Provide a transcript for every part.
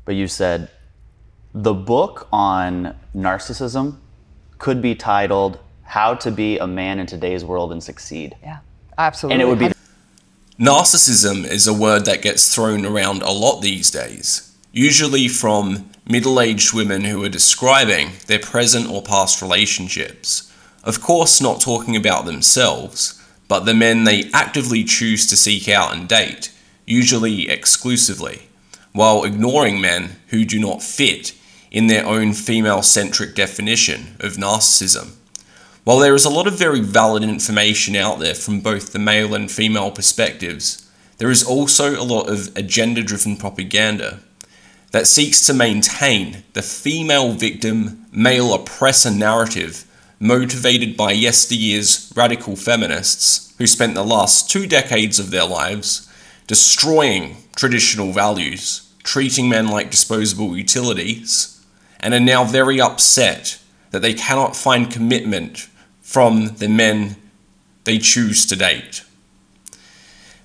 but you said, the book on narcissism could be titled How to Be a Man in Today's World and Succeed. Yeah, absolutely. And it would be... Narcissism is a word that gets thrown around a lot these days, usually from middle-aged women who are describing their present or past relationships. Of course, not talking about themselves, but the men they actively choose to seek out and date, usually exclusively, while ignoring men who do not fit in their own female-centric definition of narcissism. While there is a lot of very valid information out there from both the male and female perspectives, there is also a lot of agenda-driven propaganda that seeks to maintain the female victim, male oppressor narrative motivated by yesteryear's radical feminists who spent the last 2 decades of their lives destroying traditional values, treating men like disposable utilities, and are now very upset that they cannot find commitment from the men they choose to date.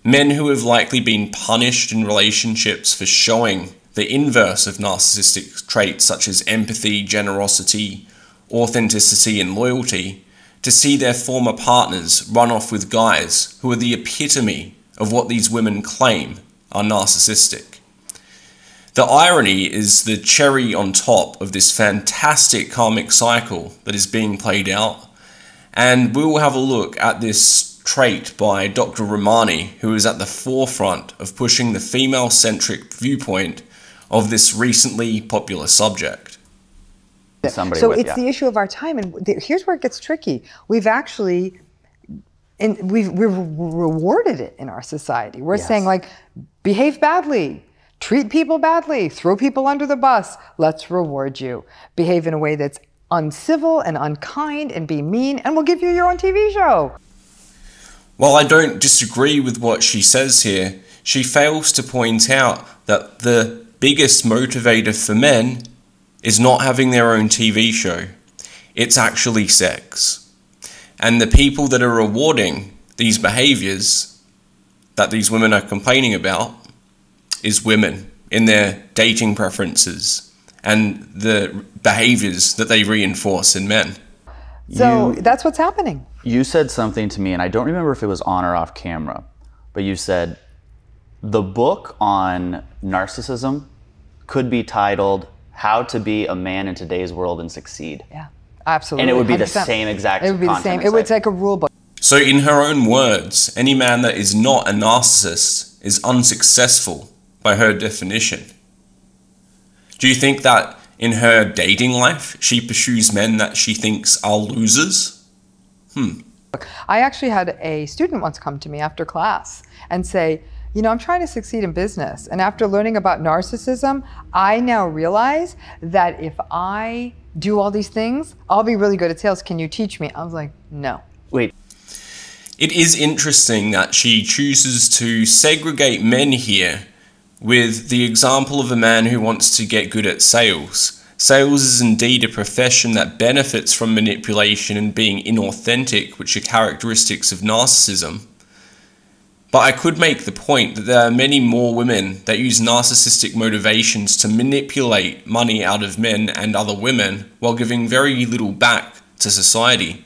Men who have likely been punished in relationships for showing the inverse of narcissistic traits such as empathy, generosity, authenticity, and loyalty, to see their former partners run off with guys who are the epitome of what these women claim are narcissistic. The irony is the cherry on top of this fantastic karmic cycle that is being played out. And we will have a look at this trait by Dr. Ramani, who is at the forefront of pushing the female-centric viewpoint of this recently popular subject. So it's the issue of our time, and here's where it gets tricky. We've actually, we've rewarded it in our society. We're saying, like, behave badly, treat people badly, throw people under the bus, let's reward you. Behave in a way that's uncivil and unkind and be mean, and we'll give you your own TV show. While I don't disagree with what she says here, she fails to point out that the biggest motivator for men is not having their own TV show. It's actually sex. And the people that are rewarding these behaviors that these women are complaining about is women in their dating preferences and the behaviors that they reinforce in men. So that's what's happening. You said something to me, and I don't remember if it was on or off camera, but you said, the book on narcissism could be titled How to Be a Man in Today's World and Succeed. Yeah, absolutely. And it would be 100%. the same exact content. It would be the same. It would like a rule book. So in her own words, any man that is not a narcissist is unsuccessful by her definition. Do you think that in her dating life, she pursues men that she thinks are losers? I actually had a student once come to me after class and say, you know, I'm trying to succeed in business. And after learning about narcissism, I now realize that if I do all these things, I'll be really good at sales. Can you teach me? I was like, no. Wait. It is interesting that she chooses to segregate men here with the example of a man who wants to get good at sales. Sales is indeed a profession that benefits from manipulation and being inauthentic, which are characteristics of narcissism. But I could make the point that there are many more women that use narcissistic motivations to manipulate money out of men and other women while giving very little back to society.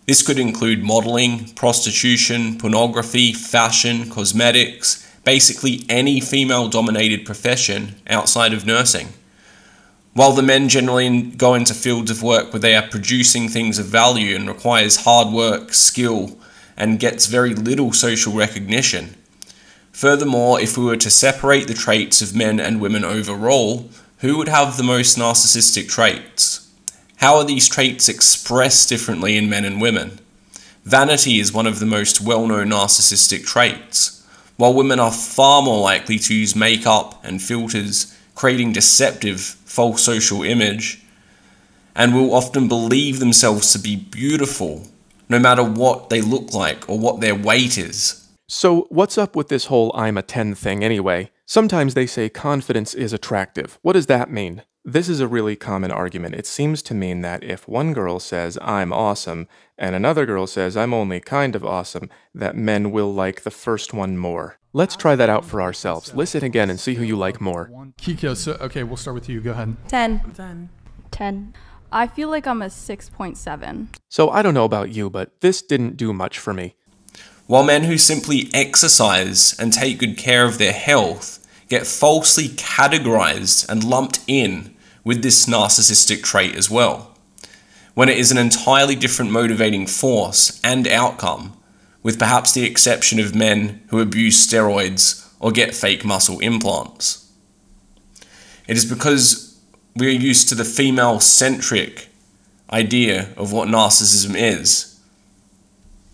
This could include modeling, prostitution, pornography, fashion, cosmetics, basically any female-dominated profession outside of nursing. While the men generally go into fields of work where they are producing things of value and requires hard work, skill, and gets very little social recognition. Furthermore, if we were to separate the traits of men and women overall, who would have the most narcissistic traits? How are these traits expressed differently in men and women? Vanity is one of the most well-known narcissistic traits. While women are far more likely to use makeup and filters, creating deceptive, false social image, and will often believe themselves to be beautiful, no matter what they look like or what their weight is. So what's up with this whole I'm a 10 thing anyway? Sometimes they say confidence is attractive. What does that mean? This is a really common argument. It seems to mean that if one girl says, I'm awesome, and another girl says, I'm only kind of awesome, that men will like the first one more. Let's try that out for ourselves. Listen again and see who you like more. Kikyo, so, okay, we'll start with you. Go ahead. 10. 10. I feel like I'm a 6.7. So I don't know about you, but this didn't do much for me. While men who simply exercise and take good care of their health get falsely categorized and lumped in with this narcissistic trait as well, when it is an entirely different motivating force and outcome, with perhaps the exception of men who abuse steroids or get fake muscle implants. It is because we are used to the female-centric idea of what narcissism is.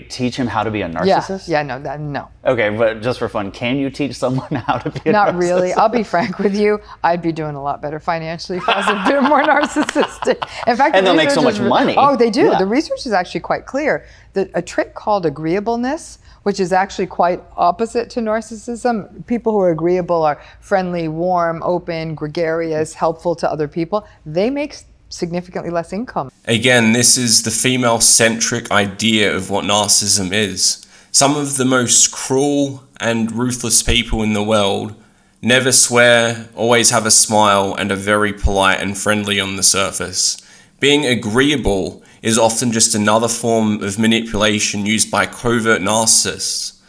Teach him how to be a narcissist? Yeah, no. Okay, but just for fun, can you teach someone how to be a narcissist? Not really. I'll be frank with you. I'd be doing a lot better financially if I was a bit more narcissistic. In fact, and they'll make so much money. Oh, they do. Yeah. The research is actually quite clear. A trait called agreeableness, which is actually quite opposite to narcissism. People who are agreeable are friendly, warm, open, gregarious, helpful to other people. They make significantly less income. Again, this is the female-centric idea of what narcissism is. Some of the most cruel and ruthless people in the world never swear, always have a smile, and are very polite and friendly on the surface. Being agreeable is often just another form of manipulation used by covert narcissists.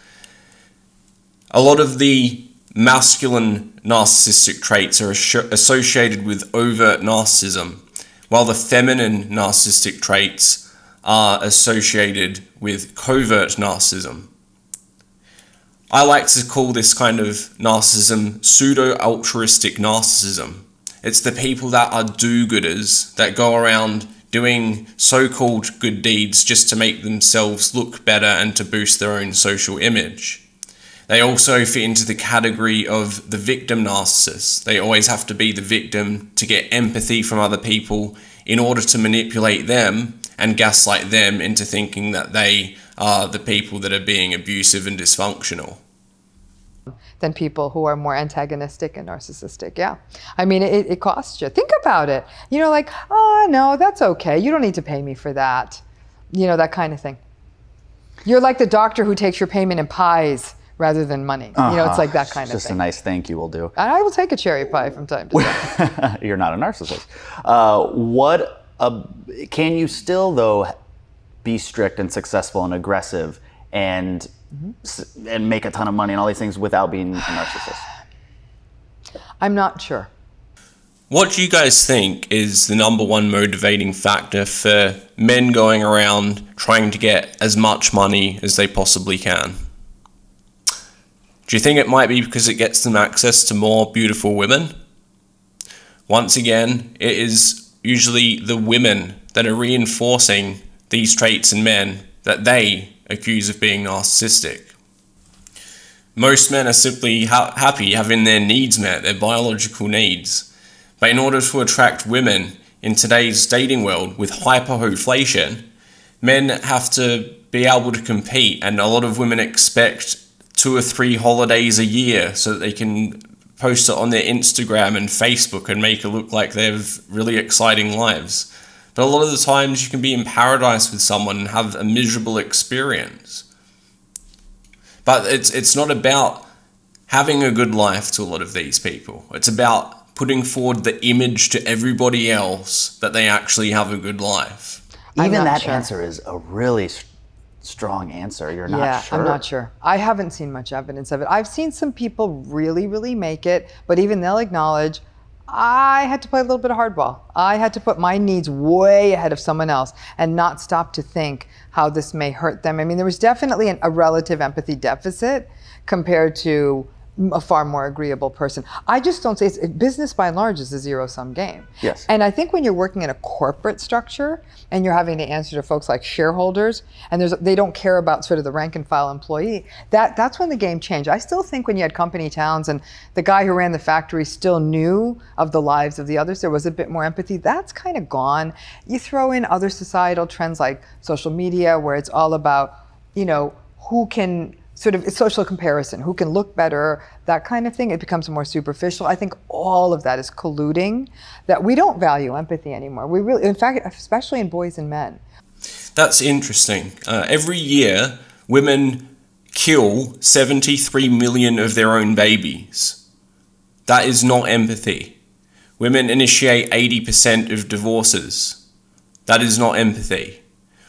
A lot of the masculine narcissistic traits are associated with overt narcissism, while the feminine narcissistic traits are associated with covert narcissism. I like to call this kind of narcissism pseudo-altruistic narcissism. It's the people that are do-gooders, that go around doing so-called good deeds just to make themselves look better and to boost their own social image. They also fit into the category of the victim narcissist. They always have to be the victim to get empathy from other people in order to manipulate them and gaslight them into thinking that they are the people that are being abusive and dysfunctional. Than people who are more antagonistic and narcissistic, yeah. I mean, it costs you. Think about it. You know, like, oh, no, that's okay. You don't need to pay me for that. You know, that kind of thing. You're like the doctor who takes your payment in pies rather than money. You know, it's like that kind of thing. Just a nice thank you will do. And I will take a cherry pie from time to time. You're not a narcissist. Can you still, though, be strict and successful and aggressive and make a ton of money and all these things without being a narcissist? I'm not sure. What do you guys think is the #1 motivating factor for men going around trying to get as much money as they possibly can? Do you think it might be because it gets them access to more beautiful women? Once again, it is usually the women that are reinforcing these traits in men that they accuse of being narcissistic. Most men are simply happy having their needs met, their biological needs. But in order to attract women in today's dating world with hyperinflation, men have to be able to compete, and a lot of women expect 2 or 3 holidays a year so that they can post it on their Instagram and Facebook and make it look like they have really exciting lives. But a lot of the times you can be in paradise with someone and have a miserable experience. But it's not about having a good life to a lot of these people. It's about putting forward the image to everybody else that they actually have a good life. Even that answer is a really strong answer. You're not sure. I'm not sure. I haven't seen much evidence of it. I've seen some people really, really make it, but even they'll acknowledge, I had to play a little bit of hardball. I had to put my needs way ahead of someone else and not stop to think how this may hurt them. I mean, there was definitely a relative empathy deficit compared to a far more agreeable person. I just don't say business by and large is a zero-sum game. Yes. And I think when you're working in a corporate structure and you're having to answer to folks like shareholders and they don't care about sort of the rank and file employee, that's when the game changed. I still think when you had company towns and the guy who ran the factory still knew of the lives of the others, there was a bit more empathy. That's kind of gone. You throw in other societal trends like social media where it's all about, you know, who can sort of social comparison, who can look better, that kind of thing. It becomes more superficial. I think all of that is colluding, that we don't value empathy anymore. We really, in fact, especially in boys and men. That's interesting. Every year, women kill 73 million of their own babies. That is not empathy. Women initiate 80% of divorces. That is not empathy.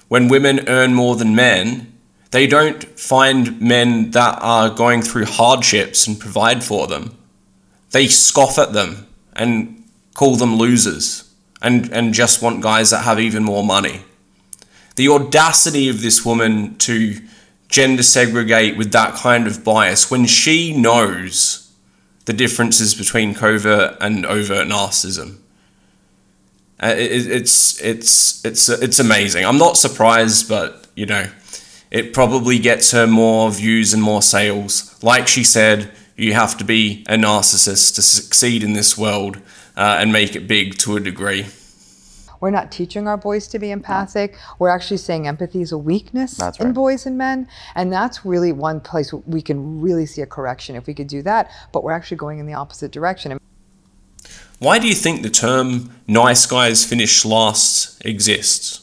When women earn more than men, they don't find men that are going through hardships and provide for them. They scoff at them and call them losers and just want guys that have even more money. The audacity of this woman to gender segregate with that kind of bias when she knows the differences between covert and overt narcissism. It's amazing. I'm not surprised, but you know, it probably gets her more views and more sales. Like she said, you have to be a narcissist to succeed in this world and make it big to a degree. We're not teaching our boys to be empathic. We're actually saying empathy is a weakness in boys and men. And that's really one place we can really see a correction if we could do that. But we're actually going in the opposite direction. Why do you think the term nice guys finish last exists?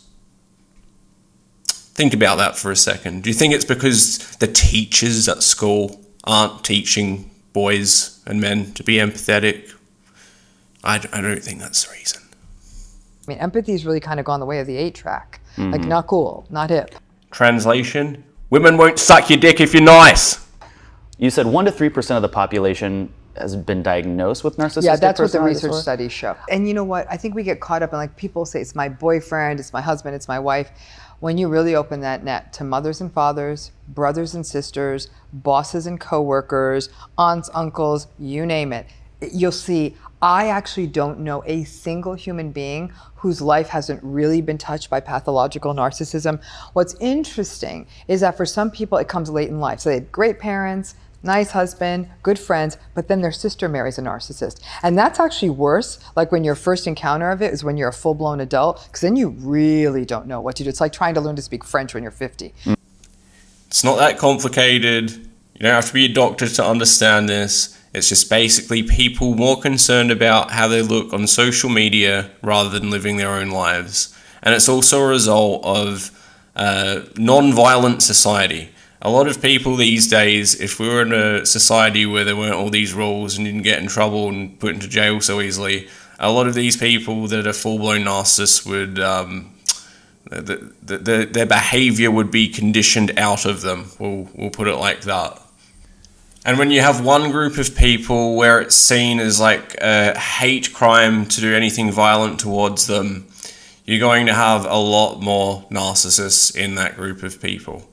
Think about that for a second. Do you think it's because the teachers at school aren't teaching boys and men to be empathetic? I don't think that's the reason. I mean, empathy has really kind of gone the way of the 8-track. Like, not cool, not hip. Translation: women won't suck your dick if you're nice. You said 1 to 3% of the population has been diagnosed with narcissistic Yeah, that's what the personality research disorder? studies show. And you know what? I think we get caught up in, like, people say it's my boyfriend, it's my husband, it's my wife. When you really open that net to mothers and fathers, brothers and sisters, bosses and coworkers, aunts, uncles, you name it, you'll see I actually don't know a single human being whose life hasn't really been touched by pathological narcissism. What's interesting is that for some people it comes late in life. So they had great parents, nice husband, good friends, but then their sister marries a narcissist. And that's actually worse, like when your first encounter of it is when you're a full-blown adult, because then you really don't know what to do. It's like trying to learn to speak French when you're 50. It's not that complicated. You don't have to be a doctor to understand this. It's just basically people more concerned about how they look on social media rather than living their own lives. And it's also a result of non-violent society. A lot of people these days, if we were in a society where there weren't all these rules and you didn't get in trouble and put into jail so easily, a lot of these people that are full-blown narcissists would, their behavior would be conditioned out of them. We'll put it like that. And when you have one group of people where it's seen as like a hate crime to do anything violent towards them, you're going to have a lot more narcissists in that group of people.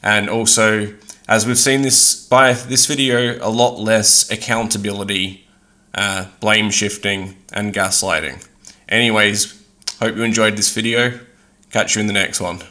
And also, as we've seen this by this video, a lot less accountability, blame shifting, and gaslighting. Anyways, hope you enjoyed this video. Catch you in the next one.